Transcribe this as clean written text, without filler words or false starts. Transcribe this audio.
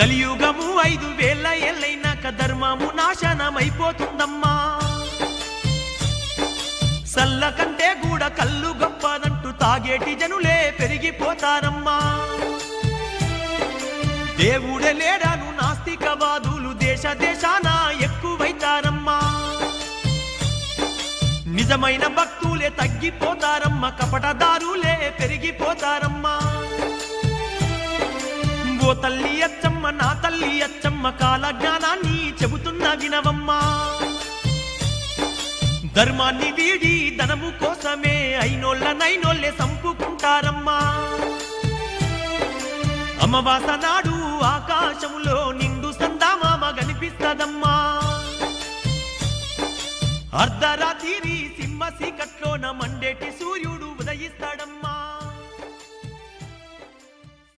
కలియుగము 5000 ఏళ్ళైనాక ధర్మము నాశనమైపోతుందమ్మా సల్ల కంటే కూడా కళ్ళు గొప్పదంటూ తాగేటి జనులే పెరిగిపోతారమ్మా దేవుడే లేడాను నాస్తికవాదులు దేశ దేశాన ఎక్కువైతారమ్మా నిజమైన భక్తులే తగ్గిపోతారమ్మా కపటదారులే పెరిగిపోతారమ్మా ఓ తల్లి అచ్చమ్మ నా తల్లి అచ్చమ్మ కాల జ్ఞానాన్ని చెబుతున్న వినవమ్మా ధర్మాన్ని వీడి ధనము కోసమే అయినోళ్ళనైనోళ్ళే సంపుకుంటారమ్మా అమావాస నాడు ఆకాశంలో నిండు సందామామ కనిపిస్తదమ్మా అర్ధరాత్రి సింహ చీకట్లోన మండేటి సూర్యుడు ఉదయిస్తాడమ్మా